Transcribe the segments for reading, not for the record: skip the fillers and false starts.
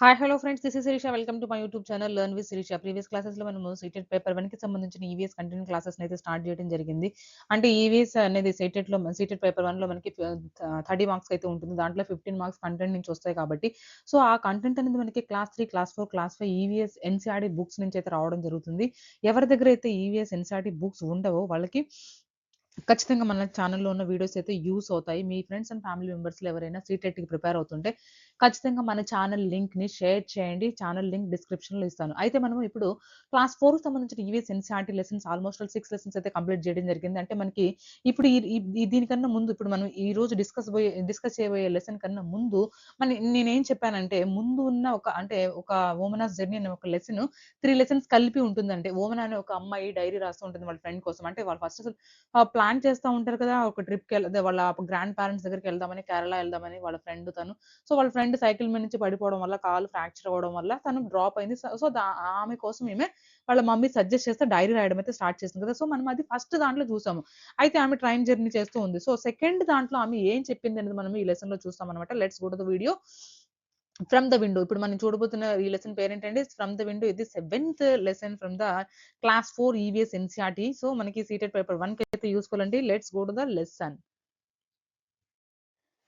Hi hello friends, this is Shirisha. Welcome to my YouTube channel learn with Shirisha. Previous క్లాసెస్లో మనము CTET paper 1కి సంబంధించిన EVS content classes అయితే start చేయడం జరిగింది. అంటే ఈవీఎస్ అనేది సీటెడ్ పేపర్ 1లో మనకి 30 మార్క్స్ అయితే ఉంటుంది. దాంట్లో 15 మార్క్స్ కంటెంట్ నుంచి వస్తాయి కాబట్టి సో ఆ కంటెంట్ అనేది మనకి class 3, class 4, class 5 EVS NCERT books నుంచి అయితే రావడం జరుగుతుంది. ఎవరి దగ్గర అయితే ఈవీఎస్ ఎన్సీఆర్టీ బుక్స్ ఉండవో వాళ్ళకి ఖచ్చితంగా మన ఛానల్‌లో ఉన్న వీడియోస్ అయితే యూజ్ అవుతాయి. మీ ఫ్రెండ్స్ అండ్ ఫ్యామిలీ మెంబర్స్‌లో ఎవరైనా సీటెట్‌కి ప్రిపేర్ అవుతుంటే ఖచ్చితంగా మన ఛానల్ లింక్‌ని షేర్ చేయండి. ఛానల్ లింక్ డిస్క్రిప్షన్‌లో ఇస్తాను. అయితే మనము ఇప్పుడు క్లాస్ 4కి సంబంధించిన EVS NCERT lessons almost all 6 lessons అయితే కంప్లీట్ చేయడం జరిగింది. అంటే మనకి ఇప్పుడు ఈ ఈ దీనికన్నా ముందు ఇప్పుడు మనం ఈరోజు డిస్కస్ చేయబోయే లెసన్ కన్నా ముందు నేనేం చెప్పానంటే ముందు ఉన్న ఒక వుమెనస్ జర్నీ అనే ఒక లెసన్ 3 లెసన్స్ కలిపి ఉంటుందంటే వుమెన్ అనే ఒక అమ్మాయి డైరీ రాస్తూ ఉంటుంది వాళ్ళ ఫ్రెండ్ కోసం. అంటే వాళ్ళు ఫస్ట్ అసలు ప్లాన్ చేస్తా ఉంటారు కదా! ఒక అదే వాళ్ళ గ్రాండ్ పేరెంట్స్ దగ్గరికెళ్దామని, కేరళ ఎళ్దామని వాళ్ళ ఫ్రెండ్ తను. సో, వాళ్ళ ఫ్రెండ్ సైకిల్ మీద నుంచి పడిపోవడం వల్ల కాలు ఫ్రాక్చర్ అవ్వడం వల్ల తను డ్రాప్ అయింది. సో, ఆమె కోసం వాళ్ళ మమ్మీ సజెస్ట్ చేస్తే డైరీ రాయడం అయితే స్టార్ట్ చేసింది కదా! సో, మనం అది ఫస్ట్ దాంట్లో చూసాము. అయితే ఆమె ట్రైన్ జర్నీ చేస్తూ ఉంది. సో, సెకండ్ దాంట్లో ఆమె ఏం చెప్పిందనేది మనం ఈ లెసన్‌లో చూస్తామనమాట. Let's go to the video. From the window. ఇప్పుడు మనం చూడబోతున్న ఈ లెసన్ పేరేంటంటే ఫ్రమ్ ద విండో. ఇది 7th lesson from the class 4 EVS NCERT. So, మనకి సీటెడ్ పేపర్ 1కి అయితే యూజ్‌ఫుల్ అండి. Let's go to the lesson.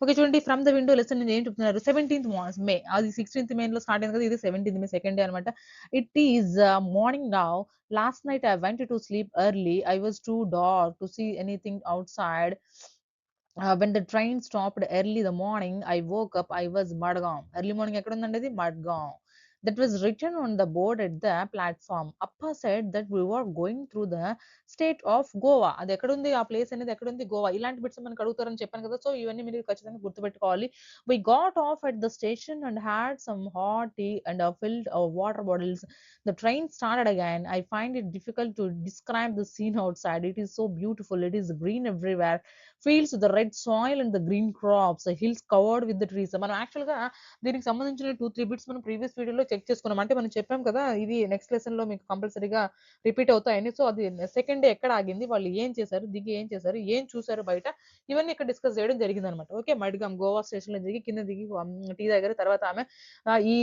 Okay. చూడండి, ఫ్రమ్ ద విండో లెసన్ ఏం చెప్తున్నారు. 17th మే. అది 16th మేలో స్టార్ట్ అయింది కదా! ఇది 17th మే సెకండ్ డే అనమాట. It is morning now. Last night I went to sleep early. I was too dark to see anything outside. When the train stopped early the morning, I woke up. I was Madgaon. Early morning ekkadundandi అది Madgaon. That was written on the board at the platform. Appa said that we were going through the state of Goa. అది ఎక్కడుంది ఆ place అనేది ఎక్కడుంది? గోవా. ఇలాంటి bits మనకు అడుగుతారని చెప్పాను కదా! సో ఇవన్నీ మీరు ఖచ్చితంగా గుర్తుపెట్టుకోవాలి. We got off at the station and had some hot tea and filled our water bottles. The train started again. I find it difficult to describe the scene outside. It is so beautiful. It is green everywhere. Fields with the red soil and the green crops, hills covered with the trees. మనం యాక్చువల్‌గా దీనికి సంబంధించిన 2, 3 bits మనం previous వీడియోలో check చేసుకున్నాం. అంటే మనం చెప్పాం కదా! ఇది నెక్స్ట్ లెసన్‌లో మీకు కంపల్సరీగా రిపీట్ అవుతాయని. సో, అది సెకండ్ డే ఎక్కడ ఆగింది? వాళ్ళు ఏం చేశారు? దిగి ఏం చేశారు? ఏం చూసారు బయట? ఇవన్నీ ఇక్కడ డిస్కస్ చేయడం జరిగిందనమాట. ఓకే. మడ్గాం గోవా స్టేషన్‌లో దిగి కింద దిగి టీ తాగారు. తర్వాత ఆమె ఈ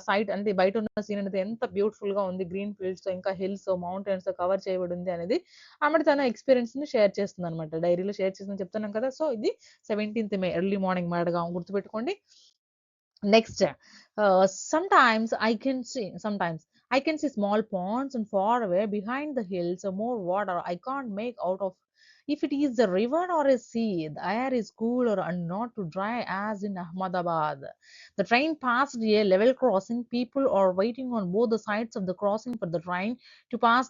సైట్ అంటే బయట ఉన్న సీన్ అనేది ఎంత బ్యూటిఫుల్‌గా ఉంది. గ్రీన్ ఫీల్డ్స్ ఇంకా హిల్స్, మౌంటైన్స్ కవర్ చేయబడి ఉంది అనేది ఆమె తన ఎక్స్‌పీరియన్స్‌ని షేర్ చేస్తుందనమాట. డైరీలో షేర్ చేసిందని చెప్తున్నాం కదా! సో, ఇది 17th మే ఎర్లీ మార్నింగ్ మడ్గాం గుర్తుపెట్టుకోండి. Next, sometimes I can see small ponds and far away behind the hills, more water. I can't make out of if it is a river or a sea. The air is cooler and not too dry as in Ahmedabad. The train passed a level crossing. People are waiting on both the sides of the crossing for the train to pass.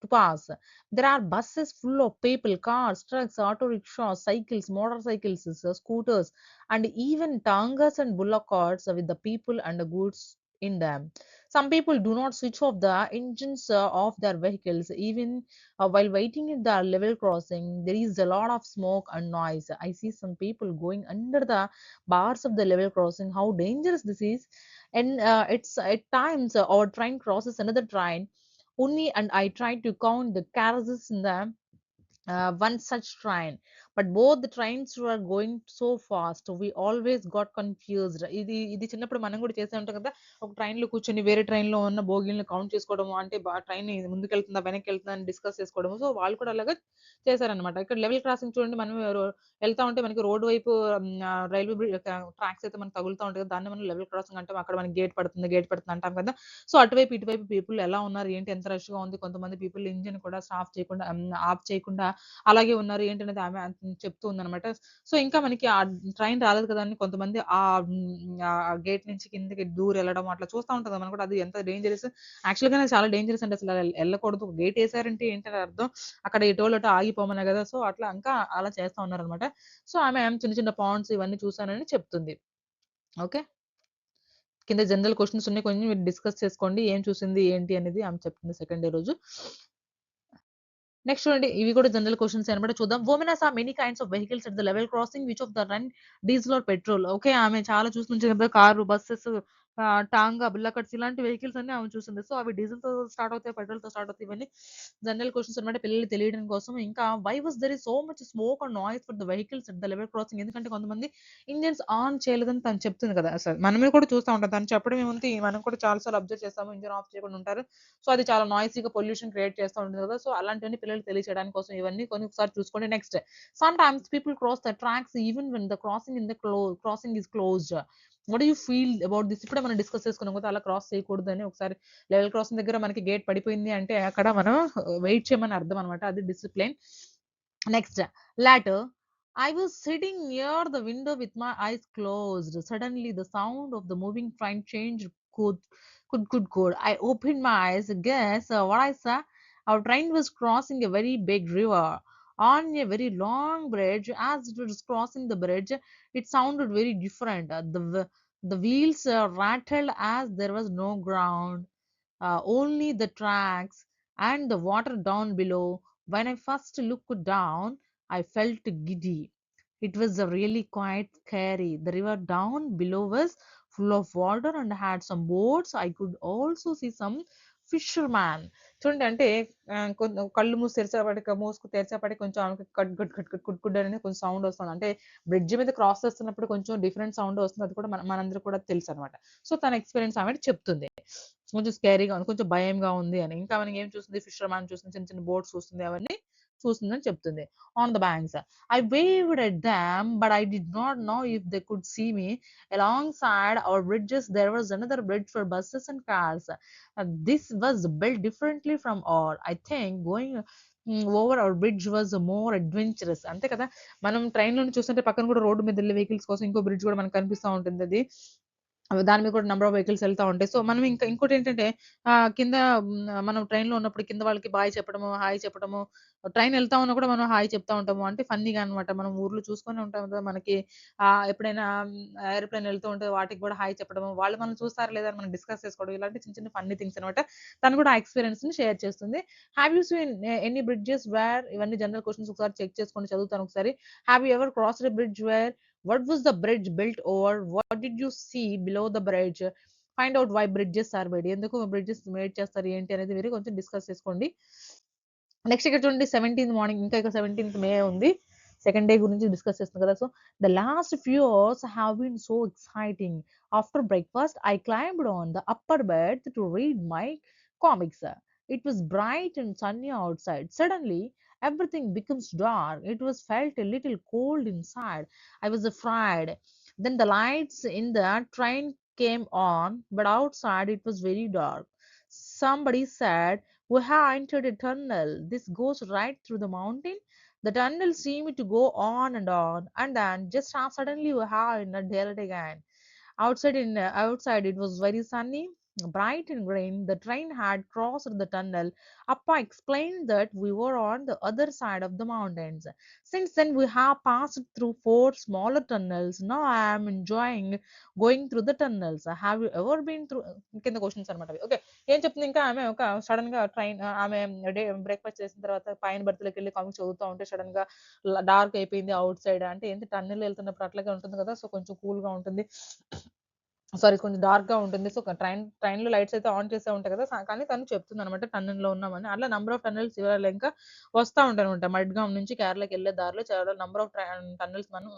To pass. There are buses full of people, cars, trucks, auto rickshaws, cycles, motorcycles, scooters, and even tangas and bullock carts with the people and the goods in them. Some people do not switch off the engines of their vehicles even while waiting at the level crossing. There is a lot of smoke and noise. I see some people going under the bars of the level crossing. How dangerous this is! And it's at times our train crosses another train. Unni and I tried to count the carriages in the one such train, but both the trains were going so fast. We always got confused. ఇది చిన్నప్పుడు మనం కూడా చేసే ఉంటాం కదా! ఒక ట్రైన్‌లో కూర్చొని వేరే ట్రైన్‌లో ఉన్న బోగీలని కౌంట్ చేసుకోవడము. అంటే ట్రైన్ ముందుకెళ్తుందా? వెనక్కెళ్తుందా? అని డిస్కస్ చేసుకోవడము. సో, వాళ్ళు కూడా అలాగా చేశారనమాట. ఇక్కడ లెవెల్ క్రాసింగ్ చూడండి, మనం ఎళ్తా ఉంటే మనకి రోడ్ వైపు రైల్వే ట్రాక్స్ అయితే మనకు తగులుతా ఉంటాయి కదా! దాన్ని మనం లెవెల్ క్రాసింగ్ అంటాం. అక్కడ మనకి గేట్ పడుతుంది అంటాం కదా! సో, అటువైపు, ఇటువైపు పీపుల్ ఎలా ఉన్నారు? ఏంటి? ఎంత రష్‌గా ఉంది? కొంతమంది పీపుల్ ఇంజిన్ కూడా ఆఫ్ చేయకుండా అలాగే ఉన్నారు. ఏంటనేది ఆమె చెప్తూ ఉందనమాట. సో, ఇంకా మనకి ఆ ట్రైన్ రాలేదు కదా! అని కొంతమంది గేట్ నుంచి కిందకి దూరెళ్ళడం అట్లా చూస్తా ఉంటాం కదా! మనం కూడా అది ఎంత డేంజరస్. యాక్చువల్‌గానే చాలా డేంజరస్ అండి. అసలు ఎళ్ళకూడదు. గేటేసారంటే ఏంటని అర్థం? అక్కడ ఎటోళ్ళు అటు ఆగిపోమనే కదా! సో, అట్లా ఇంకా అలా చేస్తా ఉన్నారనమాట. సో, ఆమె చిన్న చిన్న పాండ్స్ ఇవన్నీ చూసానని చెప్తుంది. ఓకే. కింద జనరల్ క్వెషన్స్ ఉన్నాయి. కొంచెం మీరు డిస్కస్ చేసుకోండి. ఏం చూసింది? ఏంటి? అనేది ఆమె చెప్తుంది సెకండ్ డే రోజు. నెక్స్ట్ చూడండి, ఇవి కూడా జనరల్ క్వెషన్స్ అన్నమాట. చూద్దాం. Women has many kinds of vehicles at the level crossing. Which of the run diesel or petrol? Okay. ఆమె చాలా చూస్తుంటది కదా! కారు, బసెస్, టాంగా, బిల్లా కట్స్ ఇలాంటి వెహికల్స్ అన్నీ ఆమె చూసింది. సో, అవి డీజిల్‌తో స్టార్ట్ అవుతాయి, పెట్రోల్‌తో స్టార్ట్ అవుతాయి. ఇవన్నీ జనరల్ క్వెషన్స్ అనమాట పిల్లలకి తెలియడం కోసం. ఇంకా why was there is so much smoke and noise for the vehicles at the level crossing ఎందుకంటే కొంతమంది ఇంజిన్స్ ఆన్ చేయలేదని తను చెప్తుంది కదా! అసలు మనమే కూడా చూస్తా ఉంటాం. తను చెప్పడం ఏముంది మనం కూడా చాలా సార్లు అబ్జర్వ్ చేస్తాము. ఇంజిన్ ఆఫ్ చేయకుండా ఉంటారు. సో, అది చాలా నాయిసీగా పొల్యూషన్ క్రియేట్ చేస్తా ఉంటుంది కదా! సో, అలాంటివన్నీ పిల్లలకి తెలియచేయడానికి కోసం ఇవన్నీ కొన్ని ఒకసారి చూసుకోండి. Next sometimes people cross the tracks even when the crossing is closed. What do you feel about this? ఇప్పుడే మనం డిస్కస్ చేసుకున్నాం కదా! అలా క్రాస్ చేయకూడదని. ఒకసారి లెవెల్ క్రాసింగ్ దగ్గర మనకి గేట్ పడిపోయింది అంటే అక్కడ మనం వెయిట్ చేయమని అర్థం అనమాట. అది discipline. Next later, I was sitting near the window with my eyes closed. Suddenly, the sound of the moving train changed. Good, good. I opened my eyes. Guess what I saw? Our train was crossing a very big river on a very long bridge. As it was crossing the bridge, it sounded very different. The wheels rattled as there was no ground, only the tracks and the water down below. When I first looked down, I felt giddy. It was really quite scary. The river down below was full of water and had some boats. I could also see some fishermen. చూడండి అంటే కళ్ళు మూసి తెరిచేపటికి మూసుకు తెరిచేపటికి కొంచెం ఆమెకి cut cut cut cut కుట్ కుట్ అనేది కొంచెం sound వస్తుంది. అంటే bridge మీద క్రాస్ చేస్తున్నప్పుడు కొంచెం డిఫరెంట్ సౌండ్ వస్తుంది. అది కూడా మనందరికి కూడా తెలుసు అనమాట. సో తన ఎక్స్పీరియన్స్ ఆమె చెప్తుంది. కొంచెం స్కేరీగా ఉంది. కొంచెం భయంగా ఉంది అని. ఇంకా మనకి ఏం చూస్తుంది ఫిషర్ మ్యాన్ చూస్తుంది. చిన్న చిన్న బోట్స్ చూస్తుంది. అవన్నీ చూస్తుందని చెప్తుంది. On the banks. I waved at them, but I did not know if they could see me. Alongside our bridges, there was another bridge for buses and cars. This was built differently from all. I think going over our bridge was more adventurous. అంతే కదా! మనం ట్రైన్‌లోని చూస్తుంటే పక్కన కూడా road మీద ఎళ్ళే vehicles కోసం ఇంకో bridge కూడా మనకు కనిపిస్తా ఉంటుంది అది. దాని మీద కూడా నంబర్ ఆఫ్ వెహికల్స్ ఎళ్తా ఉంటాయి. సో, మనం ఇంకా ఇంకోటేంటంటే కింద మనం ట్రైన్‌లో ఉన్నప్పుడు కింద వాళ్ళకి బాయ్ చెప్పడము, హాయ్ చెప్పడము, ట్రైన్ ఎళ్తా ఉన్నా కూడా మనం హాయ్ చెప్తా ఉంటాము. అంటే ఫన్నీగా అనమాట. మనం ఊర్లో చూసుకొనే ఉంటాం కదా! మనకి ఎప్పుడైనా ఏరోప్లేన్ ఎళ్తూ ఉంటే వాటికి కూడా హాయ్ చెప్పడము, వాళ్ళు మనల్ని చూస్తారా లేదా అని మనం డిస్కస్ చేసుకోవడం ఇలాంటి చిన్న చిన్న ఫన్నీ థింగ్స్ అనమాట. తను కూడా ఆ ఎక్స్‌పీరియన్స్‌ని షేర్ చేస్తుంది. Have you seen any bridges where ఇవన్నీ జనరల్ క్వెషన్స్ ఒకసారి చెక్ చేసుకోండి చదువుతాను ఒకసారి. Have you ever crossed a bridge where what was the bridge built over? What did you see below the bridge? Find out why bridges are made. ఎందుకు bridges made చేస్తారు ఏంటి అనేది మీరు కొంచెం డిస్కస్ చేసుకోండి. నెక్స్ట్ ఇక్కడ చూడండి 17th మార్నింగ్ ఇంకా ఇక 17th మే ఉంది. సెకండ్ డే గురించి డిస్కస్ చేస్తున్నాం కదా! So the last few hours have been so exciting. After breakfast I climbed on the upper bed to read my comics. It was bright and sunny outside. Suddenly, everything becomes dark. It was felt a little cold inside. I was afraid. Then the lights in the train came on, but outside it was very dark. Somebody said, "We have entered a tunnel. This goes right through the mountain." The tunnel seemed to go on, and then just suddenly we have in a daylight again. Outside it was very sunny, bright and green. The train had crossed the tunnel. Appa explained that we were on the other side of the mountains. Since then we have passed through four smaller tunnels. Now I am enjoying going through the tunnels. Have you ever been through కింద questions అనమాట అవి. Okay. ఏం చెప్తుంది ఇంకా ఆమె ఒక సడెన్‌గా ఆమె బ్రేక్‌ఫాస్ట్ చేసిన తర్వాత పైన బెర్త్‌లోకి వెళ్లి కామిక్స్ చదువుతా ఉంటే సడెన్‌గా డార్క్ అయిపోయింది ఔట్ సైడ్. అంటే ఏంటి టన్నెల్ వెళ్తున్నప్పుడు అట్లాగే ఉంటుంది కదా! సో కొంచెం కూల్‌గా ఉంటుంది. సారీ కొంచెం డార్క్‌గా ఉంటుంది. సో, ట్రైన్‌లో లైట్స్ అయితే ఆన్ చేసే ఉంటాయి కదా! కానీ తను చెప్తుందనమాట టన్నెల్‌లో ఉన్నామని. అట్లా నంబర్ ఆఫ్ టన్నెల్స్ ఇవాళ ఇంకా వస్తా ఉంటాయనమాట. మడ్గామ్ నుంచి కేరళకెళ్ళే దారిలో చాలా నంబర్ ఆఫ్ టన్నెల్స్ మనం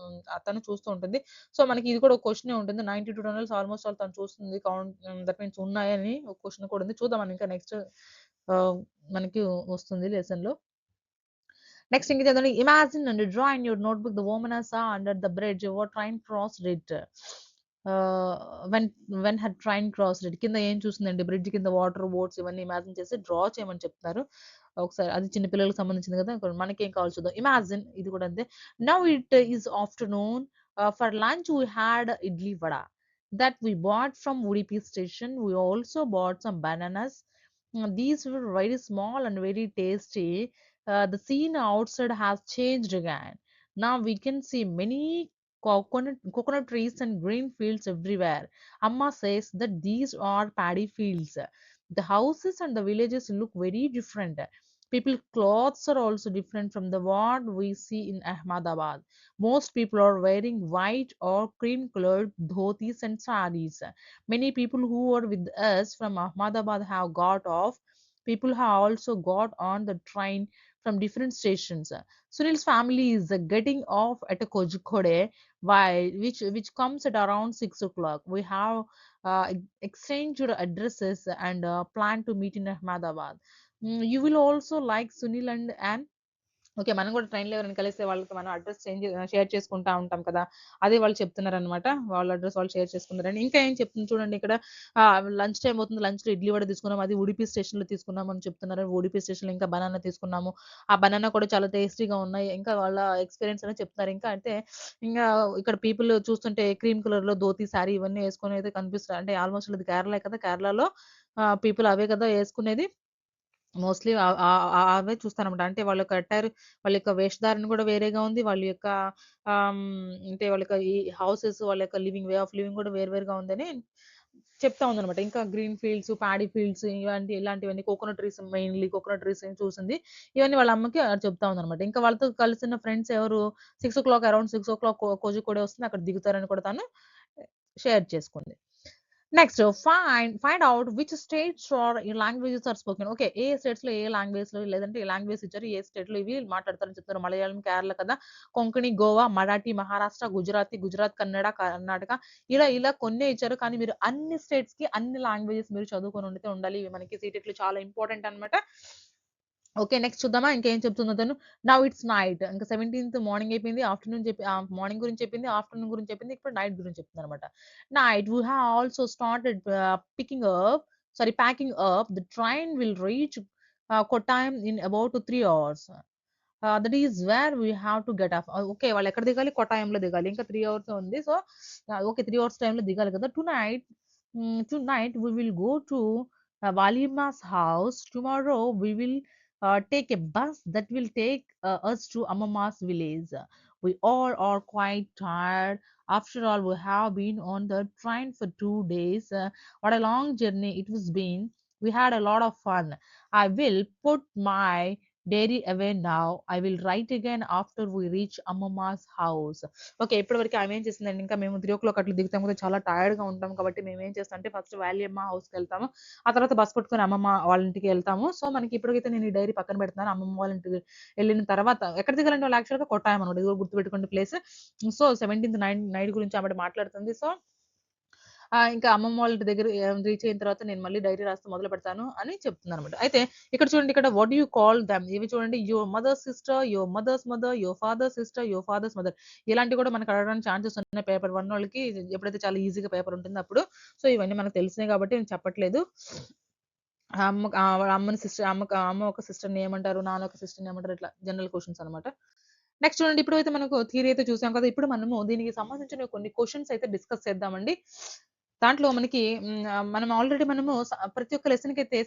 తను చూస్తూ ఉంటుంది. సో, మనకి ఇది కూడా ఒక క్వెషనే ఉంటుంది. 92 టన్నెల్స్ ఆల్‌మోస్ట్ ఆల్ తను చూస్తుంది. దట్ మీన్స్ ఉన్నాయని ఒక క్వెషన్ కూడా ఉంది. చూద్దాం మనం ఇంకా నెక్స్ట్ ఆహ్, మనకి వస్తుంది లెసన్‌లో. నెక్స్ట్ ఇంక చదవండి. Imagine and draw in your notebook the woman I saw under the bridge what train crossed it. Ah, when when her train crossed it. కింద ఏం చూసిందండి బ్రిడ్జ్ కింద వాటర్, బోట్స్ ఇవన్నీ ఇమాజిన్ చేసి డ్రా చేయమని చెప్తున్నారు. ఒకసారి అది చిన్న పిల్లలకి సంబంధించింది కదా! ఇప్పుడు మనకేం కావాలో చూద్దాం. ఇమాజిన్ ఇది కూడా అంతే. Now it is afternoon. For lunch we had idli vada that we bought from Udupi station. We also bought some bananas. These were very small and very tasty. The scene outside has changed again. Now we can see many coconut trees and green fields everywhere. Amma says that these are paddy fields. The houses and the villages look very different. People clothes are also different from the what we see in Ahmedabad. Most people are wearing white or cream colored dhotis and saris. Many people who are with us from Ahmedabad have got off. People have also got on the train from different stations. Sunil's family is getting off at a Kozhikode, which comes at around 6 o'clock. We have exchanged addresses and plan to meet in Ahmedabad. You will also like Sunil and Anne. Okay. మనం కూడా ట్రైన్‌లో ఎవరైనా కలిస్తే వాళ్ళతో మనం address share చేసుకుంటా ఉంటాం కదా! అదే వాళ్ళు చెప్తున్నారనమాట. వాళ్ళ అడ్రెస్ వాళ్ళు షేర్ చేసుకున్నారని. ఇంకా ఏం చెప్తుంది చూడండి ఇక్కడ లంచ్ టైమ్ అవుతుంది. లంచ్‌లో ఇడ్లీ వడ తీసుకున్నాం. అది ఉడిపి స్టేషన్‌లో తీసుకున్నాం అని చెప్తున్నారు. ఉడిపి స్టేషన్‌లో ఇంకా బనానా తీసుకున్నాము. ఆ బనానా కూడా చాలా టేస్టీగా ఉన్నాయి. ఇంకా వాళ్ళ ఎక్స్‌పీరియన్స్ అనేది చెప్తున్నారు. ఇంకా అంటే ఇంగా ఇక్కడ పీపుల్ చూస్తుంటే క్రీమ్ కలర్‌లో ధోతి, సారీ ఇవన్నీ యేసుకొని అయితే కనిపిస్తారు. అంటే ఆల్‌మోస్ట్ ఇది కేరళే కదా! కేరళలో పీపుల్ అవే కదా యేసుకునేది. మోస్ట్‌లీ అవే చూస్తానన్నమాట. అంటే వాళ్ళ యొక్క అటైర్, వాళ్ళ యొక్క వేషధారణ కూడా వేరేగా ఉంది. వాళ్ళ యొక్క అంటే వాళ్ళ యొక్క ఈ హౌసెస్, వాళ్ళ యొక్క వే ఆఫ్ లివింగ్ కూడా వేరు వేరుగా ఉందని చెప్తా ఉందన్నమాట. ఇంకా గ్రీన్ ఫీల్డ్స్, పాడీ ఫీల్డ్స్ ఇలాంటివన్నీ coconut trees mainly coconut trees చూసింది. ఇవన్నీ వాళ్ళ అమ్మకి చెప్తా ఉందన్నమాట. ఇంకా వాళ్ళతో కలిసిన ఫ్రెండ్స్ ఎవరు 6:00 అరౌండ్ 6:00 కోజికోడే వస్తుంది. అక్కడ దిగుతారని కూడా తను షేర్ చేసుకుంది. Next find out which states are languages are spoken. Okay. ఏ స్టేట్స్‌లో ఏ లాంగ్వేజ్‌లో లేదంటే ఏ లాంగ్వేజ్ ఇచ్చారు. ఏ స్టేట్‌లో ఇవి మాట్లాడతారని చెప్తారు. మలయాళం, కేరళ కదా! కొంకణి, గోవా, మరాఠీ, మహారాష్ట్ర, గుజరాత్, కన్నడ, కర్ణాటక ఇలా కొన్నే ఇచ్చారు. కానీ మీరు అన్ని స్టేట్స్‌కి అన్ని లాంగ్వేజెస్ మీరు చదువుకొని ఉండాలి. ఇవి మనకి సీటెట్‌లో చాలా ఇంపార్టెంట్ అన్నమాట. ఓకే. నెక్స్ట్ చూద్దామా? ఇంకేం చెప్తుందో తను. Now it's night. ఇంకా 17థ్ మార్నింగ్ అయిపోయింది. మార్నింగ్ గురించి చెప్పింది. ఆఫ్టర్‌నూన్ గురించి చెప్పింది. ఇప్పుడు నైట్ గురించి చెప్తుందనమాట. Night we have also started packing up. The train will reach Kottayam in about 3 hours. That is where we have to get off. Okay. వాళ్ళు ఎక్కడ దిగాలి? కొట్టాయంలో దిగాలి. ఇంకా 3 అవర్స్ ఉంది. So, okay. 3 అవర్స్ టైమ్‌లో దిగాలి కదా! Tonight we will go to Valima's house. Tomorrow we will take a bus that will take us to Amama's village. We all are quite tired. After all, we have been on the train for 2 days. What a long journey it has been. We had a lot of fun. I will put my diary away now. I will write again after we reach అమ్మమ్మాస్ house. Okay. ఇప్పటివరకు ఆమె ఏం చేసిందండి, ఇంకా మేము 3:00 అట్లా దిగుతాం కదా! చాలా టైర్డ్‌గా ఉంటాం కాబట్టి మేమేం చేస్తాం అంటే ఫస్ట్ వాల్యమ్మ హౌస్‌కెళ్తాము. ఆ తర్వాత బస్ పట్టుకొని అమ్మమ్మ వాళ్ళ ఇంటికి ఎళ్తాము. సో, మనకి ఇప్పటికైతే నేను ఈ డైరీ పక్కన పెడుతున్నాను. అమ్మమ్మ వాళ్ళ ఇంటికి ఎళ్ళిన తర్వాత ఎక్కడ దిగాలంటే వాళ్ళు యాక్చువల్‌గా కొట్టాయం అనమాట. ఇది కూడా గుర్తుపెట్టుకోండి ప్లేస్. సో, 17థ్ నైట్ గురించి ఆవిడ మాట్లాడుతుంది. సో, ఇంకా అమ్మమ్మ వాళ్ళ ఇంటి దగ్గర రీచ్ అయిన తర్వాత నేను మళ్ళీ డైరీ రాస్తూ మొదలు పెడతాను అని చెప్తుందనమాట. అయితే ఇక్కడ చూడండి, ఇక్కడ what do you call them, ఇవి చూడండి. Your mother's sister, your mother's mother, your father's sister, your father's mother, ఇలాంటివి కూడా మనకు అడగడానికి ఛాన్సెస్ ఉన్నాయి. పేపర్ 1 వాళ్ళకి ఎప్పుడైతే చాలా ఈజీగా పేపర్ ఉంటుందో అప్పుడు. సో, ఇవన్నీ మనకు తెలిసినయి కాబట్టి నేను చెప్పట్లేదు. వాళ్ళ అమ్మని సిస్టర్, అమ్మ ఒక సిస్టర్‌ని ఏమంటారు? నాన్న ఒక సిస్టర్‌ని ఏమంటారు? ఇట్లా జనరల్ క్వెషన్స్ అనమాట. నెక్స్ట్ చూడండి, ఇప్పుడైతే మనకు థియరీ అయితే చూసాం కదా! ఇప్పుడు మనము దీనికి సంబంధించిన కొన్ని క్వెషన్స్ అయితే డిస్కస్ చేద్దామండి. దాంట్లో మనకి మనం ఆల్రెడీ ప్రతి ఒక్క లెసన్‌కైతే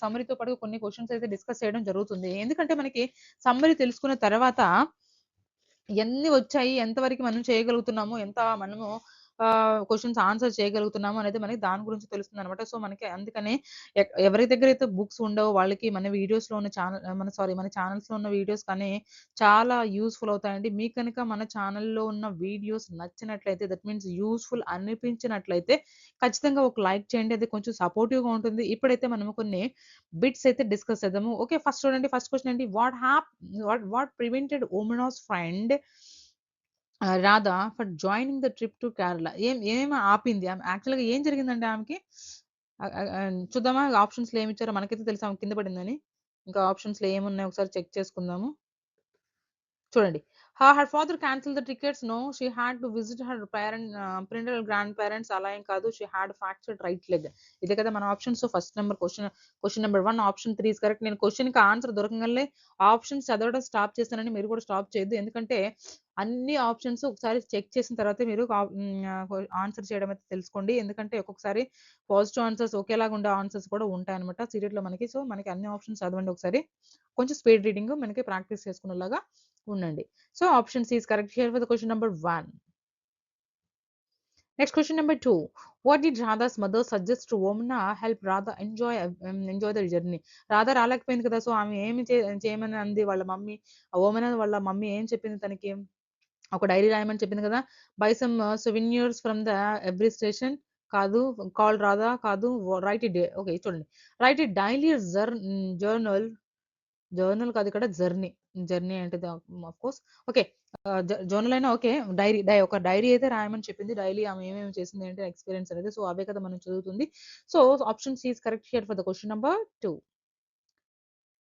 సమ్మరీతో పాటు కొన్ని క్వెషన్స్ అయితే డిస్కస్ చేయడం జరుగుతుంది. ఎందుకంటే మనకి సమ్మరీ తెలుసుకున్న తర్వాత ఎన్ని వచ్చాయి, ఎంతవరకు మనం చేయగలుగుతున్నాము, ఎంత మనము క్వెషన్స్ ఆన్సర్ చేయగలుగుతున్నాము అనేది మనకి దాని గురించి తెలుస్తుందనమాట. సో, మనకి అందుకనే ఎవరి దగ్గరైతే బుక్స్ ఉండవో వాళ్ళకి మన వీడియోస్‌లో ఉన్న మన ఛానెల్స్‌లో ఉన్న వీడియోస్ కానీ చాలా యూజ్‌ఫుల్ అవుతాయండి. మీకు గనుక మన ఛానెల్‌లో ఉన్న వీడియోస్ నచ్చినట్లయితే, దట్ మీన్స్ యూజ్‌ఫుల్ అనిపించినట్లయితే ఖచ్చితంగా ఒక లైక్ చేయండి. అది కొంచెం సపోర్టివ్‌గా ఉంటుంది. ఇప్పుడైతే మనము కొన్ని బిట్స్ అయితే డిస్కస్ చేద్దాము. ఓకే. ఫస్ట్ చూడండి, ఫస్ట్ క్వెషన్ ఏంటి? What prevented Omana's friend Radha for joining the trip to Kerala? ఏమి ఆపింది? యాక్చువల్‌గా ఏం జరిగిందండి ఆమెకి? చూద్దామా ఆప్షన్స్‌లో ఏమిచ్చారో? మనకైతే తెలుసు ఆమె కింద పడిందని. ఇంకా ఆప్షన్స్‌లో ఏమున్నాయో ఒకసారి చెక్ చేసుకుందాము. చూడండి. Her father cancelled the tickets. No, she had to visit her parental grandparents. అలా ఏం కాదు. She had fractured right leg. ఇదే కదా మన options. Question number 1 option 3 is correct. నేను క్వెషన్‌కి ఆన్సర్ దొరకంగానే ఆప్షన్స్ చదవడం స్టాప్ చేశానని మీరు కూడా స్టాప్ చేయొద్దు. ఎందుకంటే అన్ని ఆప్షన్స్ ఒకసారి చెక్ చేసిన తర్వాతే మీరు ఆన్సర్ చేయడం అయితే తెలుసుకోండి. ఎందుకంటే ఒక్కొక్కసారి పాజిటివ్ ఆన్సర్స్ ఒకేలాగా ఉండే ఆన్సర్స్ కూడా ఉంటాయన్నమాట సీరియల్‌లో మనకి. సో, మనకి అన్ని ఆప్షన్స్ చదవండి ఒకసారి. కొంచెం స్పీడ్ రీడింగ్ మనకి ప్రాక్టీస్ చేసుకునేలాగా ఉండండి. So, option C is correct here for the question number 1. Next question number 2. What did Radha's mother suggest to Vomna help Radha enjoy the journey? Radha రాలేకపోయింది కదా, సో ఆమె ఏమి చేయమని అంది వాళ్ళ మమ్మీ. ఆ ఓమన వాళ్ళ మమ్మీ ఏం చెప్పింది తనకి? ఒక డైరీ రాయమని చెప్పింది కదా. By some souvenirs from the every station. కాదు. కాల్ రాధా కాదు. Right it. ఓకే, చూడండి. Right it daily journal. Journal కాదు ఇక్కడ, జర్నీ. జర్నీ అంటే ఆఫ్ కోర్స్. ఓకే, జర్నల్ అయినా ఓకే. ఒక డైరీ అయితే రాయమని చెప్పింది. డైలీ ఆమె ఏమేమి చేసింది అంటే ఎక్స్పీరియన్స్ అనేది, సో అవే కదా మనం చదువుతుంది. So option C is correct here for the question number 2.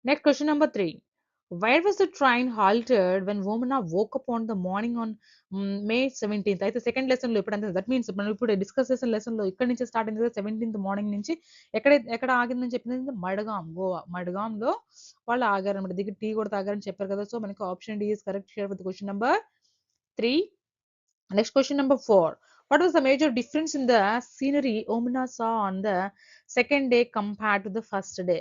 Next, question number 3. Where was the train halted when Vomana woke up on the morning on May 17th? అయితే second lesson లో ఇప్పుడు అంతే. That means మనం ఇప్పుడు discuss చేసిన lesson లో ఇక్కడ నుంచి స్టార్ట్ అయింది కదా, 17th మార్నింగ్ నుంచి. ఎక్కడ ఆగిందని చెప్పింది? మడగాం, గోవా. మడగాంలో వాళ్ళు ఆగారు అనమాట. దిగి టీ కూడా తాగారని చెప్పారు కదా. సో మనకి option D is correct here with question number 3. Next, question number 4. What was the major difference in the scenery Omna saw on the second day compared to the first day?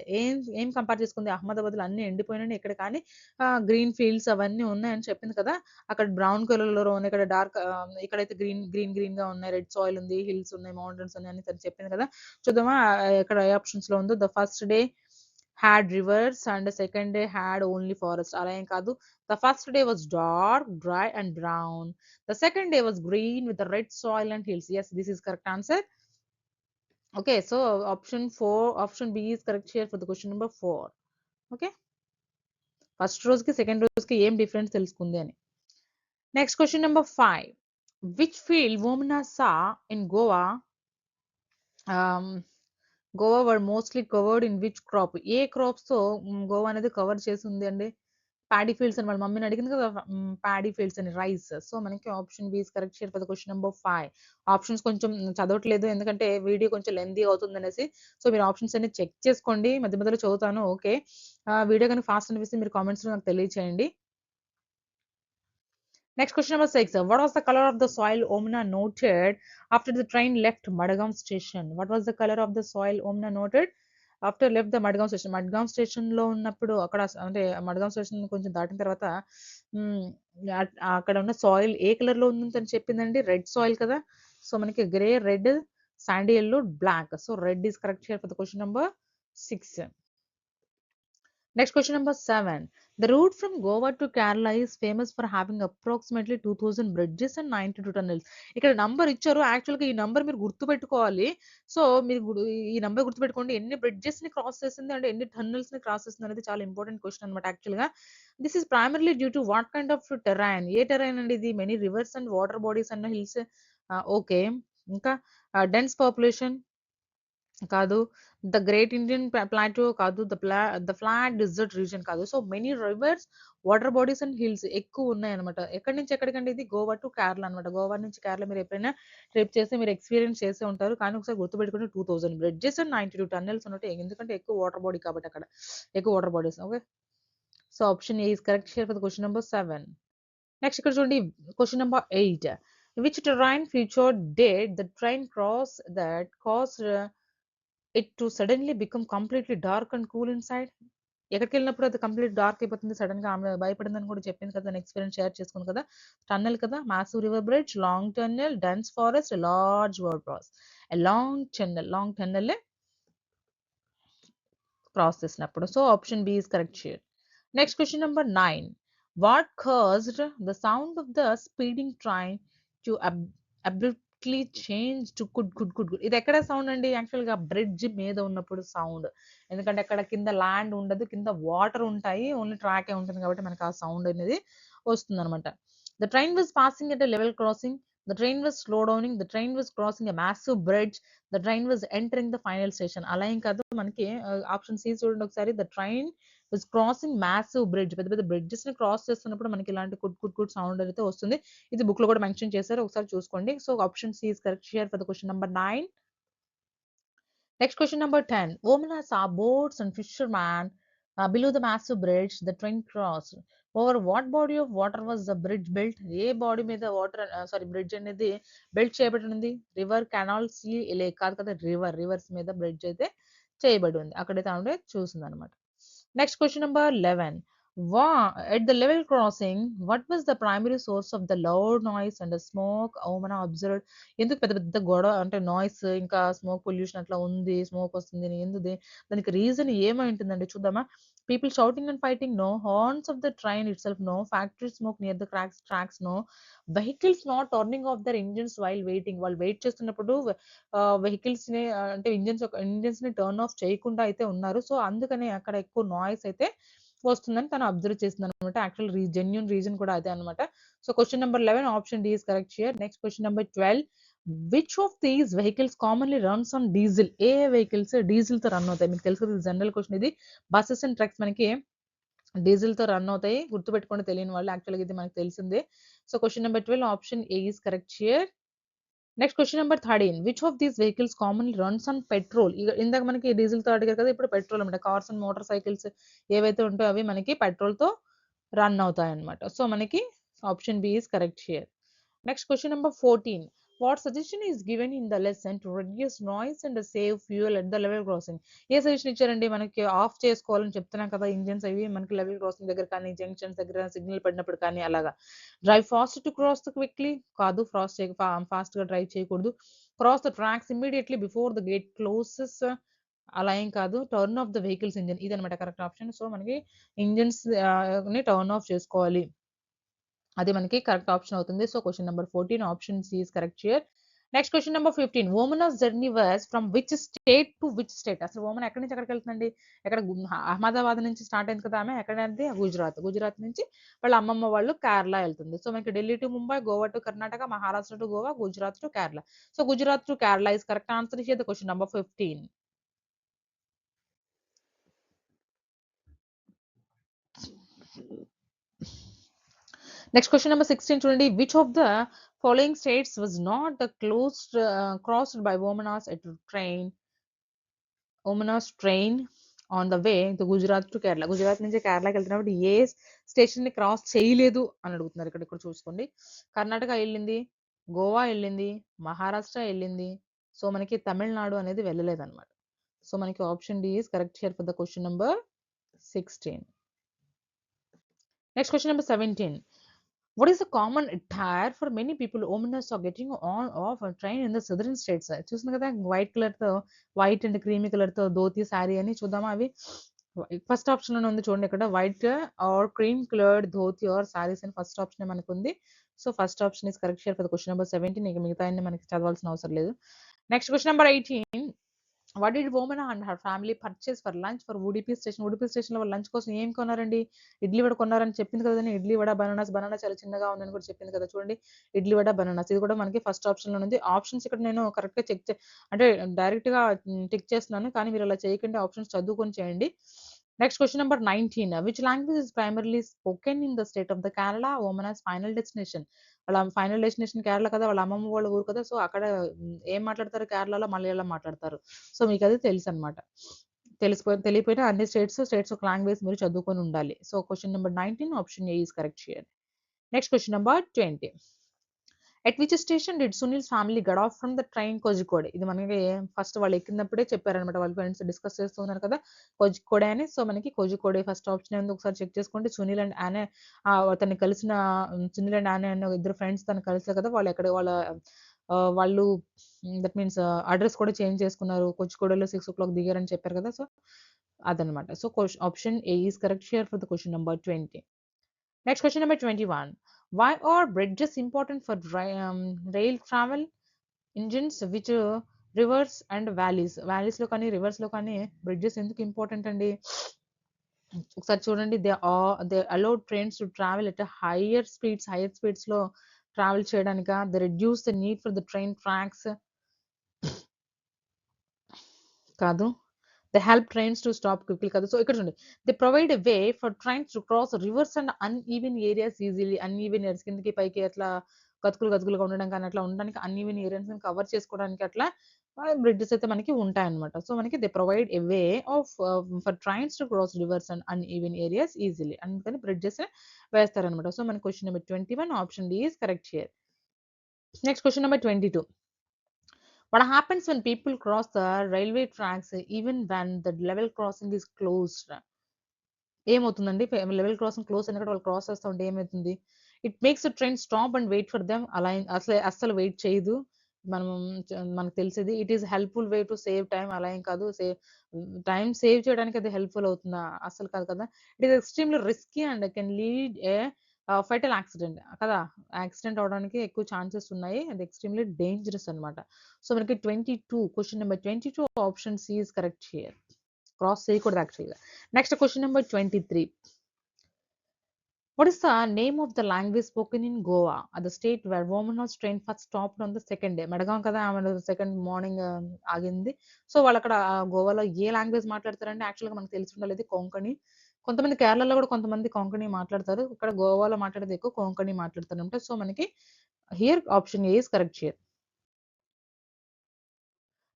ఏం compare చేసుకుంది? అహ్మదాబాద్ లో అన్ని ఎండిపోయినాయి, ఇక్కడ కానీ green fields అవన్నీ ఉన్నాయని చెప్పింది కదా. అక్కడ బ్రౌన్ కలర్ లో ఉన్నాయి, ఇక్కడ డార్క్, ఇక్కడైతే గ్రీన్ గా ఉన్నాయి, రెడ్ సాయిల్ ఉంది, హిల్స్ ఉన్నాయి, మౌంటైన్స్ ఉన్నాయి అని తను చెప్పింది కదా. చూద్దామా ఇక్కడ ఏ ఆప్షన్స్ లో ఉందో. The first day had rivers and the second day had only forest. అలా ఏం కాదు. The first day was dark, dry and brown. The second day was green with the red soil and hills. Yes, this is correct answer. Okay, so option B is correct here for the question number 4. Okay, first రోజుకి second రోజుకి ఏం difference తెలుసుకుంది అని. Next question number 5. Which field Vomna saw in Goa? Goa were mostly covered in which crop? A crops తో గోవా అనేది cover చేసి ఉంది అండి? ప్యాడీ ఫీల్డ్స్ అని వాళ్ళ మమ్మీని అడిగింది కదా. ప్యాడీ ఫీల్డ్స్ అని, రైస్. సో మనకి option B is correct here for the question number 5. Options కొంచెం చదవట్లేదు ఎందుకంటే వీడియో కొంచెం లెందీ అవుతుంది అనేసి. సో మీరు ఆప్షన్స్ అన్ని చెక్ చేసుకోండి, మధ్య మధ్యలో చదువుతాను. ఓకే, వీడియో కానీ ఫాస్ట్ అనిపిస్తే మీరు కామెంట్స్ లో నాకు తెలియచేయండి. Next, question number 6. What was the color of the soil Omna noted after the train left Madgaon station? What was the color of the soil Omna noted after left the Madgaon station? Madgaon station లో ఉన్నప్పుడు అక్కడ అంటే మడ్గాం station కొంచెం దాటిన తర్వాత అక్కడ ఉన్న soil ఏ colour లో ఉందని చెప్పిందండి? రెడ్ సాయిల్ కదా. సో మనకి grey, red, sandy yellow, black. So red is correct here for the question number 6. Next, question number 7. The route from Goa to Kerala is famous for having approximately 2000 bridges and 92 tunnels. ఇక్కడ number ఇచ్చారు. యాక్చువల్గా ఈ number మీరు గుర్తుపెట్టుకోవాలి. So మీరు ఈ number గుర్తుపెట్టుకోండి. ఎన్ని బ్రిడ్జెస్ ని క్రాస్ చేసింది అంటే ఎన్ని టన్నల్స్ ని క్రాస్ చేస్తుంది అనేది చాలా ఇంపార్టెంట్ క్వశ్చన్ అనమాట. యాక్చువల్గా this is primarily due to what kind of terrain? A terrain అండి ఇది? Many reverse and water bodies and hills. Okay, ఇంకా డెన్స్ పాపులేషన్ కాదు. ద గ్రేట్ ఇండియన్ ప్లాటో కాదు. ద ఫ్లాట్ డిజర్ట్ రీజన్ కాదు. So many reverse, water bodies and hills ఎక్కువ ఉన్నాయన్నమాట. ఎక్కడి నుంచి ఎక్కడికండి? ఇది గోవా టు కేరళ అనమాట. గోవా నుంచి కేరళ మీరు ఎప్పుడైనా ట్రిప్ చేస్తే మీరు ఎక్స్పీరియన్స్ చేసే ఉంటారు. కానీ ఒకసారి గుర్తుపెట్టుకుంటే 2000 బ్రిడ్జెస్ అండ్ 92 టన్నెల్స్ ఉన్నట్టు, ఎందుకంటే ఎక్కువ వాటర్ బాడీ కాబట్టి అక్కడ ఎక్కువ water bodies. Okay, so option A is correct here for the question number 7. Next ఇక్కడ చూడండి, question number 8. Which terrain featured did the train cross that caused it to suddenly become completely dark and cool inside? ఎక్కడికి వెళ్ళినప్పుడు అది complete dark అయిపోతుంది sudden గా. ఆమె భయపడిందని కూడా చెప్పింది కదా, దాని ఎక్స్పీరియన్స్ షేర్ చేసుకుంది కదా. టన్నెల్ కదా, massive river bridge, long tunnel, dense forest, large word cross. Long tunnel cross చేసినప్పుడు. So option B is correct share. Next question number 9. What caused the sound of the speeding train to abruptly change to good. ఇది ఎక్కడ sound అండి? Actual గా bridge మీద ఉన్నప్పుడు sound. ఎందుకంటే అక్కడ కింద ల్యాండ్ ఉండదు, కింద వాటర్ ఉంటాయి, ఓన్లీ ట్రాక్ ఉంటుంది కాబట్టి మనకి ఆ సౌండ్ అనేది వస్తుంది అనమాట. The train was passing at level crossing. The train was slow Downing. The train was crossing a massive bridge. The train was entering the final station. అలా ఏం కాదు, మనకి ఆప్షన్ సి చూడండి ఒకసారి. The train was crossing massive bridge. పెద్ద పెద్ద bridges ని cross చేస్తున్నప్పుడు మనకి ఇలాంటి కుడ్ సౌండ్ అయితే వస్తుంది. ఇది బుక్ లో కూడా మెన్షన్ చేశారు, ఒకసారి చూసుకోండి. So option C is correct here for the question number 9. Next, question number 10. Women saw boats and fishermen below the massive bridge the train crossed. Over what body of water was the bridge built? ఏ body మీద water bridge అనేది build చేయబడి ఉంది? River, canal, sea, lake. కాదు కదా, reverse మీద bridge అయితే చేయబడి ఉంది. అక్కడైతే ఆవిడ చూసింది అనమాట. Next question number 11. At the level crossing, what was the primary source of the loud noise and the smoke? ఓమన observed. ఎందుకు పెద్ద పెద్ద గొడవ అంటే నాయిస్ ఇంకా స్మోక్ పొల్యూషన్ అట్లా ఉంది, స్మోక్ వస్తుంది ఎందుకు దానికి రీజన్ ఏమై ఉంటుందండి చూద్దామా. People shouting and fighting no, horns of the train itself no, factory smoke near the tracks no, vehicles not turning off their engines while waiting, వాళ్ళు వెయిట్ చేస్తున్నప్పుడు వెహికల్స్ ని అంటే ఇంజిన్స్ ని టర్న్ ఆఫ్ చేయకుండా అయితే ఉన్నారు. So అందుకని అక్కడ ఎక్కువ నాయిస్ అయితే వస్తుందని తను అబ్జర్వ్ చేసింది అనమాట. యాక్చువల్ జెన్యున్ రీజన్ కూడా అదే అనమాట. So question number 11 option D is correct here. Next question number 12, which of these vehicles commonly runs on diesel? ఏ వెహికల్స్ డీజిల్ తో రన్ అవుతాయి? మీకు తెలుసు కదా, జనరల్ క్వశ్చన్ ఇది. బస్సెస్ అండ్ ట్రక్స్ మనకి డీజిల్ తో రన్ అవుతాయి. గుర్తుపెట్టుకోండి తెలియని వాళ్ళు, యాక్చువల్గా ఇది మనకు తెలిసిందే. So question number 12 option A is correct here. Next question number 13, which of these vehicles commonly runs on petrol? ఇందాక మనకి డీజిల్ తో అడిగారు కదా, ఇప్పుడు పెట్రోల్ అనమాట. కార్స్ అండ్ మోటార్ సైకిల్స్ ఏవైతే ఉంటాయో అవి మనకి పెట్రోల్ తో రన్ అవుతాయి అనమాట. సో మనకి option B is correct here. Next question number 14, what suggestion is given in the lesson to reduce noise and save fuel at the level crossing? ఏ suggestion ఇచ్చారండి? మనకి ఆఫ్ చేసుకోవాలని చెప్తున్నాం కదా ఇంజిన్స్ అవి మనకి లెవెల్ క్రాసింగ్ దగ్గర కానీ, జంక్షన్స్ దగ్గర సిగ్నల్ పడినప్పుడు కానీ అలాగా. Drive fast to cross the quickly, కాదు ఫాస్ట్ గా డ్రైవ్ చేయకూడదు. Cross the tracks immediately before the gate closes, అలా ఏం కాదు. Turn off the vehicle's engine, ఇదనమాట కరెక్ట్ ఆప్షన్. సో మనకి ఇంజిన్స్ ని టర్న్ ఆఫ్ చేసుకోవాలి, అది మనకి కరెక్ట్ ఆప్షన్ అవుతుంది. So question number 14 option C is correct here. Next question number 15, Omana's journey was from which state to which state? అసలు వోమన్ ఎక్కడి నుంచి ఎక్కడికి వెళ్తుందండి? ఎక్కడ అహ్మదాబాద్ నుంచి స్టార్ట్ అయింది కదా ఆమె, ఎక్కడ అంటే గుజరాత్. గుజరాత్ నుంచి వాళ్ళ అమ్మమ్మ వాళ్ళు కేరళ వెళ్తుంది. సో మనకి Delhi to Mumbai, Goa to Karnataka, Maharashtra to Goa, Gujarat to Kerala. So Gujarat to Kerala is correct answer here the question number 15. Next question number 16, చూడండి. Which of the following states was not the crossed by Womanas train on the way to Gujarat to Kerala? Gujarat నుంచి కేరళకి వెళ్తున్నప్పుడు ఏ station ని cross చేయలేదు అని అడుగుతున్నారు. ఇక్కడ చూసుకోండి. కర్ణాటక వెళ్ళింది, గోవా వెళ్ళింది, మహారాష్ట్ర వెళ్ళింది. సో మనకి తమిళనాడు అనేది వెళ్ళలేదు అనమాట. సో మనకి option D is correct here for the question number 16. Next question number 17, what is the common attire for many people women's are getting on off a train in the southern states? చూస్తుంది కదా, white colour తో, white and creamy colour తో ధోతి శారీ అని. చూద్దామా అవి? First option లోనే ఉంది చూడండి, ఇక్కడ white or cream coloured dhoti or saris అని ఫస్ట్ ఆప్షన్ మనకు ఉంది. So first option is correct here for the question number 17. ఇక మిగతా మనకి చదవాల్సిన అవసరం లేదు. Next question number 18, what did Omana and her family purchase for lunch for Udupi station? Udupi station లో లంచ్ కోసం ఏం కొన్నారండి? ఇడ్లీ వడ కొన్నారని చెప్పింది కదా. ఇడ్లీ వడ, బనానాస్, బనానా చాలా చిన్నగా ఉందని కూడా చెప్పింది కదా. చూడండి, ఇడ్లీ వడ, బనానాస్, ఇది కూడా మనకి ఫస్ట్ ఆప్షన్ లో ఉంది. ఆప్షన్స్ ఇక్కడ నేను కరెక్ట్ గా అంటే డైరెక్ట్ గా టిక్ చేస్తున్నాను, కానీ మీరు అలా చేయకండి, ఆప్షన్స్ చదువుకొని చేయండి. Next question number 19, which language is primarily spoken in the state of the Kerala Omana's final destination? వాళ్ళ ఫైనల్ డెస్టినేషన్ కేరళ కదా, వాళ్ళ అమ్మమ్మ వాళ్ళ ఊరు కదా. సో అక్కడ ఏం మాట్లాడతారు? కేరళలో మలయాళం మాట్లాడతారు. సో మీకు అది తెలుసు అనమాట. తెలియపోయినా అన్ని స్టేట్స్ ఒక లాంగ్వేజ్ మీరు చదువుకొని ఉండాలి. So question number 19 option A is correct here. Next question number 20, at which station did Sunil's family get off from the train Kozhikode? ఇది మనకి ఫస్ట్ వాళ్ళు ఎక్కినప్పుడే చెప్పారనమాట, వాళ్ళ ఫ్రెండ్స్ డిస్కస్ చేస్తూ ఉన్నారు కదా కోజికోడే అని. సో మనకి కోజికోడే ఫస్ట్ ఆప్షన్ ఉంది, ఒకసారి చెక్ చేసుకోండి. సునీల్ అండ్ ఆనే తను కలిసిన సునీల్ అండ్ ఆనే అనే ఇద్దరు ఫ్రెండ్స్ తను కలిసారు కదా, వాళ్ళు ఎక్కడ వాళ్ళు దట్ మీన్స్ అడ్రస్ కూడా చేంజ్ చేసుకున్నారు. కోజికోడలో 6 o'clock దిగారని చెప్పారు కదా. సో అదనమాట. So option A is correct here for the question number 20. Next question number 21, why are bridges important for rail travel? Engines which rivers and valleys లో కానీ reverse లో కానీ bridges ఎందుకు ఇంపార్టెంట్ అండి? ఒకసారి చూడండి, they allow trains to travel at higher speeds లో travel చేయడానిక, they reduce the need for the train tracks, కాదు. They help trains to stop quickly, కాదు. సో ఇక్కడ చూడండి, they provide a way for trains to cross rivers and uneven areas easily. Uneven areas కిందకి పైకి అట్లా గతుకులుగా ఉండడం కానీ అట్లా ఉండడానికి, అన్ఈవెన్ ఏరియాస్ కవర్ చేసుకోవడానికి అట్లా బ్రిడ్జెస్ అయితే మనకి ఉంటాయన్నమాట. సో మనకి they provide a way of for trains to cross rivers and uneven areas easily, అందుకని బ్రిడ్జెస్ వేస్తారనమాట. సో మన question number 21 option D is correct here. Next question number 22, what happens when people cross the railway tracks even when the level crossing is closed? ఏమవుతుందండి level crossing close ఎందుకంటే వాళ్ళు cross చేస్తా ఉంటే ఏమైతుంది? It makes the train stop and wait for them అలా అస్సలు wait చేయదు. మనం మనకు తెలిసేది. It is helpful way to save time అలా ఏం కాదు. టైమ్ సేవ్ చేయడానికి అది హెల్ప్‌ఫుల్ అవుతుందా? అస్సలు కాదు కదా! It is extremely risky and can lead fatal accident కదా! యాక్సిడెంట్ అవ్వడానికి ఎక్కువ ఛాన్సెస్ ఉన్నాయి. అది ఎక్స్‌ట్రీమ్‌లీ డేంజరస్ అన్నమాట. సో, మనకి 22 question number 22 option C is correct here. Cross చేయకూడదు యాక్చువల్‌గా. Next question number 23. What is the name of the language spoken in Goa, at the state where Vomanos train first stopped on the second day? Mazagon కదా! ఆమె second morning ఆగింది. So, వాళ్ళక్కడ గోవాలో ఏ language మాట్లాడతారంటే యాక్చువల్‌గా మనకు తెలిసి ఉండాలి ఇది కొంకణి. కొంతమంది కేరళలో కూడా కొంతమంది కొంకణి మాట్లాడతారు. ఇక్కడ గోవాలో మాట్లాడేది ఎక్కువ కొంకణి మాట్లాడతారనమాట. సో, మనకి here option A is correct here.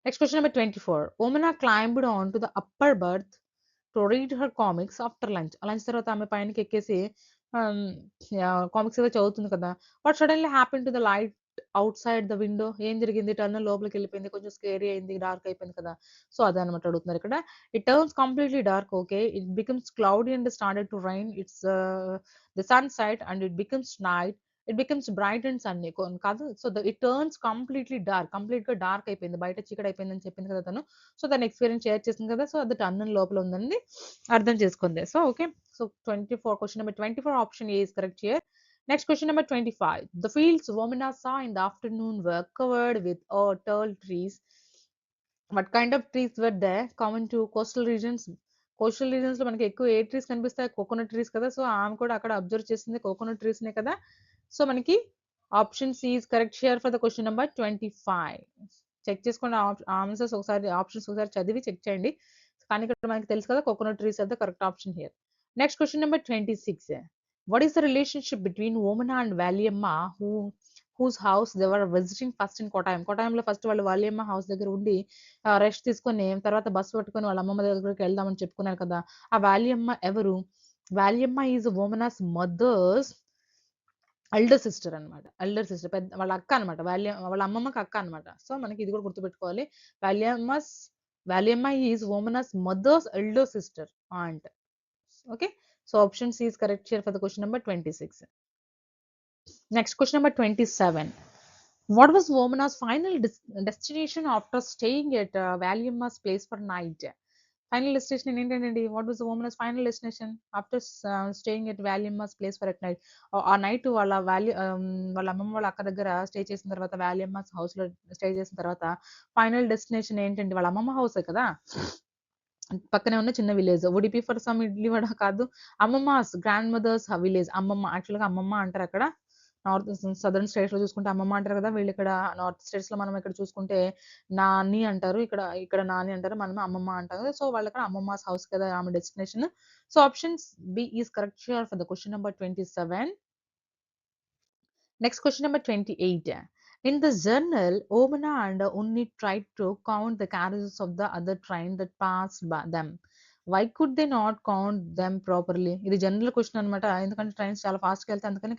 Next question number 24. Omana climbed onto the upper berth to read her comics after lunch. Lunch తర్వాత ఆమె పైనకి ఎక్కేసి కామిక్స్ ఏదో చదువుతుంది కదా! But suddenly happen to the light outside the window. ఏం జరిగింది? Turn లోపలికెళ్ళిపోయింది. కొంచెం స్కేరీ అయింది. డార్క్ అయిపోయింది కదా! సో, అదనమాట అడుగుతున్నారు ఇక్కడ. It turns completely dark. Okay. It becomes cloudy and started to rain. The sun set and it becomes night. It becomes bright and sunny కాదు. So, it turns completely dark. కంప్లీట్‌గా dark అయిపోయింది. బయట చీకటయిపోయిందని చెప్పింది కదా తను. సో, తన experience share చేసింది కదా! సో, అది టన్నెల్ లోపల ఉందండి. అర్థం చేసుకుంది. So, okay. So, 24 question number 24 option A is correct here. Next question number 25. The fields Vomina saw in the afternoon were covered with tall trees. What kind of trees were there common to coastal regions? Coastal reasons లో మనకి ఎక్కువ ఏ trees కనిపిస్తాయి? Coconut trees కదా! So, ఆమె కూడా అక్కడ observe చేసింది coconut trees నే కదా! సో, మనకి option C is correct here for the question number 25. Check చేసుకోండి ఆన్సర్స్ ఒకసారి ఆప్షన్స్ ఒకసారి చదివి చెక్ చేయండి. కానీ ఇక్కడ మనకి తెలుసు కదా coconut trees are the correct option here. Next question number 26. What is the relationship between Omana and Valiamma whose house they were visiting first in Kottayam. కొటాయంలో ఫస్ట్ వాళ్ళు వాలియమ్మ హౌస్ దగ్గర ఉండి రెస్ట్ తీసుకొని తర్వాత బస్సు పట్టుకొని వాళ్ళ అమ్మమ్మ దగ్గరికి వెళ్దామని చెప్పుకున్నారు కదా! ఆ వాలియమ్మ ఎవరు? వాలియమ్మ is Omana's mother's elder sister అన్నమాట. ఎల్డర్ సిస్టర్ వాళ్ళ అక్క అన్నమాట. వాళ్ళ అమ్మమ్మకి అక్క అన్నమాట. సో, మనకి ఇది కూడా గుర్తుపెట్టుకోవాలి. Valiamma's Valiamma is Omana's mother's elder sister aunt. Okay. So, option C is correct here for the question number 26. Next question number 27. What was Vomana's final destination after staying at Valiamma's place for night? Final destination ఏంటండి? What was the woman's final destination after staying at Valiamma's place for at night? ఆ night వాళ్ళ అమ్మమ్మ వాళ్ళ అక్క దగ్గర stay చేసిన తర్వాత వాల్యమ్మస్ house లో స్టే చేసిన తర్వాత ఫైనల్ డెస్టినేషన్ ఏంటండి? వాళ్ళ అమ్మమ్మ హౌసే కదా! పక్కనే ఉన్న చిన్న village. Would it be for some idli vada కాదు. అమ్మమ్మస్ గ్రాండ్ మదర్స్ విలేజ్. అమ్మమ్మ యాక్చువల్‌గా అమ్మమ్మ అంటారు అక్కడ. నార్త్ సదర్న్ స్టేట్స్‌లో చూసుకుంటే అమ్మమ్మ అంటారు కదా! వీళ్ళిక్కడ నార్త్ స్టేట్స్‌లో మనం ఇక్కడ చూసుకుంటే నాని అంటారు. ఇక్కడ ఇక్కడ నాని అంటారు. మనము అమ్మమ్మ అంటాం కదా! సో, వాళ్ళక్కడ అమ్మమ్మస్ హౌస్ కదా ఆమె destination. So, options B is correct here for the question number 27. Next question number 28. In the journal, Omana and Unni tried to count the carriages of the other train that passed by them. Why could they not count them properly? ఇది general question అనమాట. ఎందుకంటే trains చాలా ఫాస్ట్‌గా వెళ్తాయి. అందుకని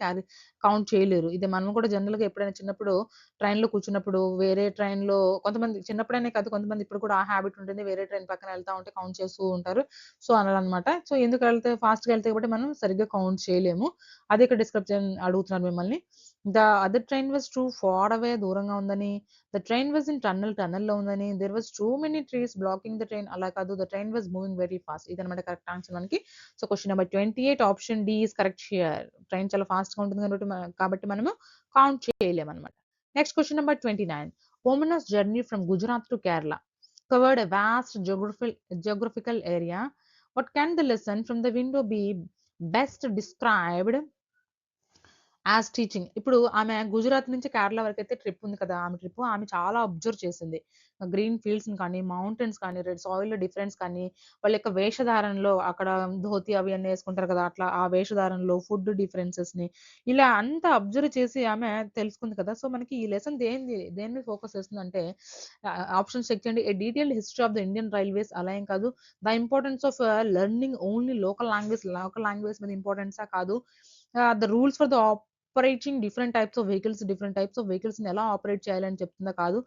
count చేయలేరు. ఇది మనం కూడా జనరల్‌గా ఎప్పుడైనా చిన్నప్పుడు ట్రైన్‌లో కూర్చున్నప్పుడు వేరే ట్రైన్‌లో కొంతమంది చిన్నప్పుడనే కాదు కొంతమంది ఇప్పుడు కూడా ఆ హాబిట్ ఉంటుంది. వేరే ట్రైన్ పక్కన వెళ్తా ఉంటే కౌంట్ చేస్తూ ఉంటారు. సో, అలా అన్నమాట. సో, ఎందుకు వెళ్తే ఫాస్ట్‌గా వెళ్తే కాబట్టి మనం సరిగ్గా కౌంట్ చేయలేము. అదే ఇక్కడ డిస్క్రిప్షన్ అడుగుతున్నారు మిమ్మల్ని. The other train was too far away దూరంగా ఉందని. ద ట్రైన్ వాస్ ఇన్ టన్నెల్‌లో ఉందని. There was too many trees blocking the train అలా కాదు. The train was moving very fast. ఇదన్నమాట కరెక్ట్ ఆన్సర్ మనకి. So, question number 28 option D is correct here. Train చాలా ఫాస్ట్‌గా ఉంటుంది కాబట్టి మనము కౌంట్ చేయలేమన్నమాట. Next question number 29. Woman's journey from Gujarat to Kerala covered a vast geographical area. What can the lesson from the window be best described as teaching? ఇప్పుడు ఆమె గుజరాత్ నుంచి కేరళ వరకైతే ట్రిప్ ఉంది కదా! ఆమె చాలా అబ్జర్వ్ చేసింది. గ్రీన్ ఫీల్డ్స్‌ని కానీ, మౌంటైన్స్ కానీ, రెడ్ సాయిల్‌లో డిఫరెన్స్ కానీ, వాళ్ళ యొక్క వేషధారణలో అక్కడ ధోతి అవి అన్నీ యేసుకుంటారు కదా! అట్లా ఆ వేషధారణలో ఫుడ్ డిఫరెన్సెస్‌ని ఇలా అంతా అబ్జర్వ్ చేసి ఆమె తెలుసుకుంది కదా! సో, మనకి ఈ లెసన్ దేని మీద ఫోకస్ చేస్తుందంటే ఆప్షన్స్ చెక్ చేయండి. A detailed history of the Indian railways అలా ఏం కాదు. The importance of learning only local language మీద ఇంపార్టెన్సా కాదు. The rules for the operating different types of వెహికల్స్‌ని ఎలా ఆపరేట్ చేయాలని చెప్తుందా కాదు.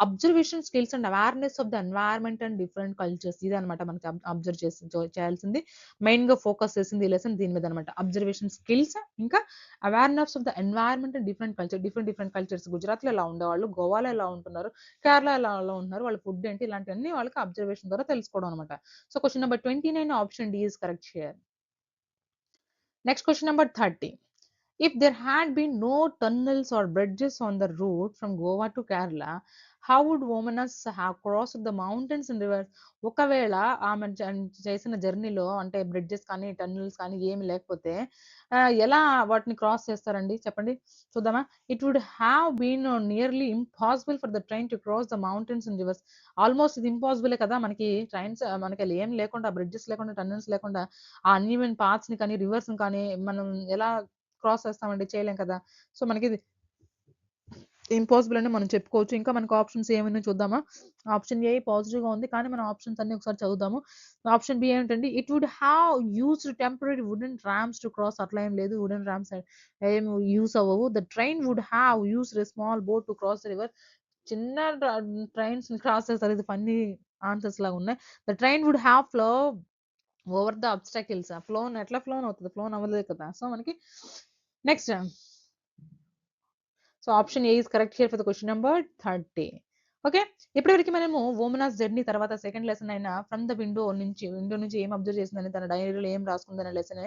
Observation skills and awareness of the environment and different cultures. ఇది అనమాట మనకి అబ్జర్వ్ చేయాల్సింది. మెయిన్ గా ఫోకస్ చేసింది ఈ లెసన్ దీని మీద అనమాట. అబ్జర్వేషన్ స్కిల్స్, ఇంకా awareness of the environment and different culture. Different cultures, Gujarat లో ఎలా ఉండేవాళ్ళు, గోవాలో ఎలా ఉంటున్నారు, కేరళ ఎలా ఉంటున్నారు, వాళ్ళ ఫుడ్ ఏంటి, ఇలాంటివన్నీ వాళ్ళకి అబ్జర్వేషన్ ద్వారా తెలుసుకోవడం అనమాట. So question number 29 option D is correct here. Next question number 30. If there had been no tunnels or bridges on the route from Goa to Kerala, how would women's have crossed the mountains and rivers? ఒకవేళ ఆమె చేసిన జర్నీలో అంటే bridges కానీ tunnels కానీ ఏమి లేకపోతే ఎలా వాటిని క్రాస్ చేస్తారండి చెప్పండి చూద్దామా. It would have been nearly impossible for the train to cross the mountains and rivers. Almost ఇది ఇంపాసిబులే కదా, మనకి ట్రైన్స్ మనకి అలా ఏం లేకుండా, బ్రిడ్జెస్ లేకుండా, టన్నెల్స్ లేకుండా, ఆ అన్ఈవెన్ పాత్స్ ని కానీ రివర్స్ ని కానీ మనం ఎలా క్రాస్ చేస్తామండి, చేయలేం కదా. సో మనకి ఇది ఇంపాసిబుల్ అని మనం చెప్పుకోవచ్చు. ఇంకా మనకు ఆప్షన్స్ ఏమైనా చూద్దామా. ఆప్షన్ ఏ పాజిటివ్ గా ఉంది, కానీ మన ఆప్షన్స్ అన్ని ఒకసారి చదువుదాము. ఆప్షన్ బి ఏంటండి, it would have used temporary wooden ramps to cross. అట్లా ఏం లేదు, వుడెన్ ర్యామ్స్ ఏం యూస్ అవ్వవు. The train would have used a small boat to cross the river. చిన్న ట్రైన్స్ క్రాస్ చేస్తారు. ఇది ఫన్నీ ఆన్సర్స్ లాగా ఉన్నాయి. The train would have flow over the obstacles. Flown ఎట్లా ఫ్లోన్ అవుతుంది, ఫ్లోన్ అవ్వలేదు కదా. సో మనకి next, so option A is correct here for the question number 30. Okay, ఇప్పటివరకు మనము వోమనాస్ జర్నీ తర్వాత సెకండ్ లెసన్ అయిన ఫ్రమ్ ద విండో నుంచి ఏం అబ్జర్వ్ చేసిందని, తన డైరీలో ఏం రాసుకుందనే లెసన్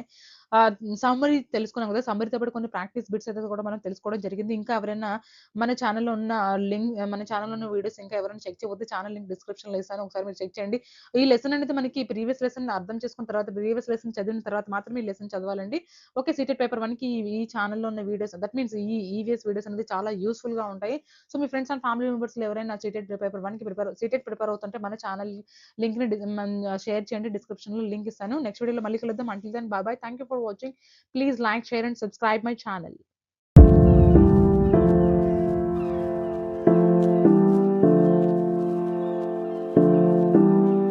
సమ్మరీ తెలుసుకున్నాం కదా. సమ్మరీతో పాటు కొన్ని ప్రాక్టీస్ బిట్స్ అయితే కూడా మనం తెలుసుకోవడం జరిగింది. ఇంకా ఎవరైనా మన ఛానల్లో ఉన్న మన ఛానల్లో ఉన్న వీడియోస్ ఇంకా ఎవరైనా చెక్ చేయకపోతే ఛానల్ లింక్ డిస్క్రిప్షన్ లో ఇస్తాను, ఒకసారి మీరు చెక్ చేయండి. ఈ లెసన్ అనేది మనకి ప్రీవియస్ లెసన్ అర్థం చేసుకున్న తర్వాత, ప్రీవియస్ లెసన్ చదివిన తర్వాత మాత్రమే ఈ లెసన్ చదవాలండి. ఓకే, సీటెడ్ పేపర్ 1 కి ఈ ఛానల్లో ఉన్న వీడియోస్, దట్ మీన్స్ ఈ ఈవీఎస్ వీడియోస్ అనేది చాలా యూస్ఫుల్ గా ఉంటాయి. సో మీ ఫ్రెండ్స్ అండ్ ఫ్యామిలీ మెంబర్స్ ఎవరైనా సీటెడ్ ప్రిపేర్ అవుతుంటే మన ఛానల్ లింక్ ని షేర్ చేయండి, డిస్క్రిప్షన్ లో లింక్ ఇస్తాను. నెక్స్ట్ వీడియోలో మళ్ళీ కలుద్దాం. Until then bye bye. Thank you for watching. Please like, share and subscribe my channel.